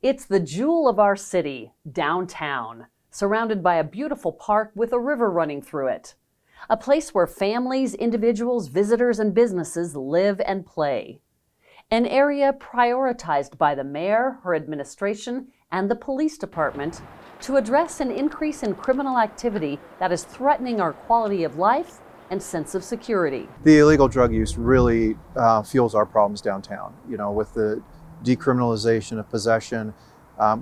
It's the jewel of our city, downtown, surrounded by a beautiful park with a river running through it. A place where families, individuals, visitors, and businesses live and play. An area prioritized by the mayor, her administration, and the police department to address an increase in criminal activity that is threatening our quality of life and sense of security. The illegal drug use really fuels our problems downtown. You know, with the decriminalization of possession,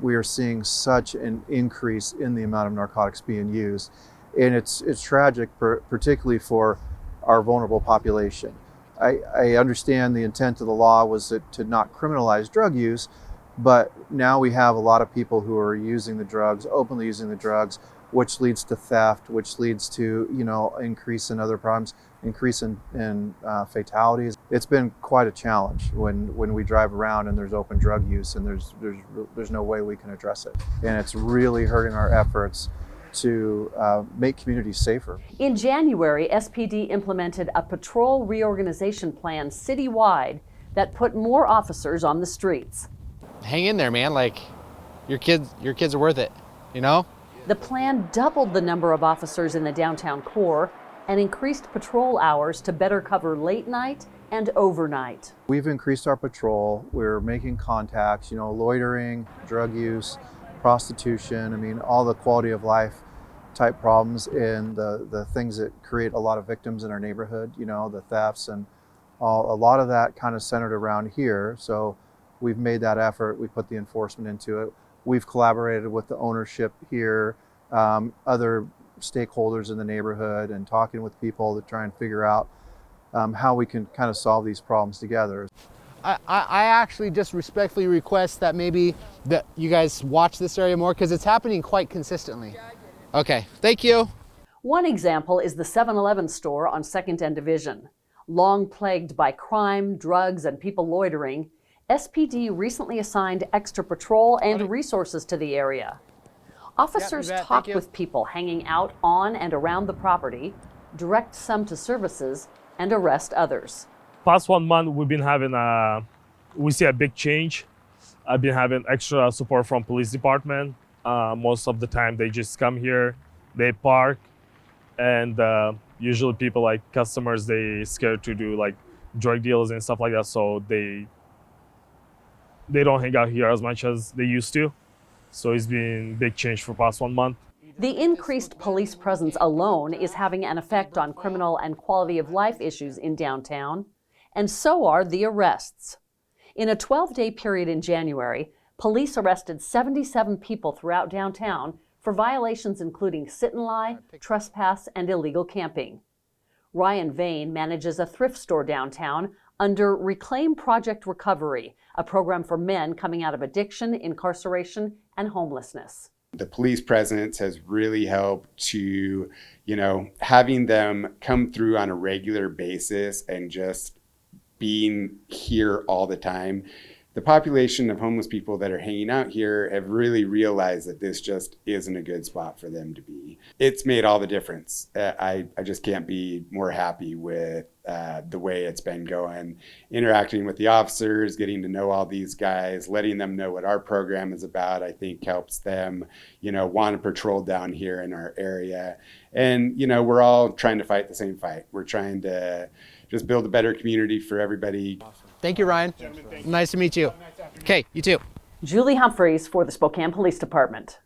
we are seeing such an increase in the amount of narcotics being used. And it's tragic, particularly for our vulnerable population. I understand the intent of the law was to not criminalize drug use, but now we have a lot of people who are using the drugs, openly using the drugs, which leads to theft, which leads to, increase in other problems, increase in fatalities. It's been quite a challenge when we drive around and there's open drug use and there's no way we can address it. And it's really hurting our efforts to make communities safer. In January, SPD implemented a patrol reorganization plan citywide that put more officers on the streets. Hang in there, man. Like, your kids are worth it, you know? The plan doubled the number of officers in the downtown core and increased patrol hours to better cover late night and overnight. We've increased our patrol. We're making contacts, loitering, drug use, prostitution. I mean, all the quality of life type problems and the things that create a lot of victims in our neighborhood, the thefts and all, a lot of that kind of centered around here. So we've made that effort. We put the enforcement into it. We've collaborated with the ownership here, other stakeholders in the neighborhood, and talking with people to try and figure out how we can kind of solve these problems together. I actually just respectfully request that maybe that you guys watch this area more, because it's happening quite consistently. Okay, thank you. One example is the 7-Eleven store on 2nd and Division. Long plagued by crime, drugs, and people loitering, SPD recently assigned extra patrol and resources to the area. Officers talk with people hanging out on and around the property, direct some to services, and arrest others. Past 1 month, we've been having we see a big change. I've been having extra support from police department. Most of the time they just come here, they park, and usually people like customers, they scared to do like drug deals and stuff like that, so they don't hang out here as much as they used to. So it's been a big change for past 1 month. The increased police presence alone is having an effect on criminal and quality of life issues in downtown, and so are the arrests. In a 12-day period in January, police arrested 77 people throughout downtown for violations including sit-and-lie, trespass, and illegal camping. Ryan Vane manages a thrift store downtown under Reclaim Project Recovery, a program for men coming out of addiction, incarceration, and homelessness. The police presence has really helped to, having them come through on a regular basis and just being here all the time. The population of homeless people that are hanging out here have really realized that this just isn't a good spot for them to be. It's made all the difference. I just can't be more happy with the way it's been going. Interacting with the officers, getting to know all these guys, letting them know what our program is about, I think helps them, want to patrol down here in our area. And, we're all trying to fight the same fight. We're trying to just build a better community for everybody. Awesome. Thank you, Ryan. Nice to meet you. Okay, you too. Julie Humphreys for the Spokane Police Department.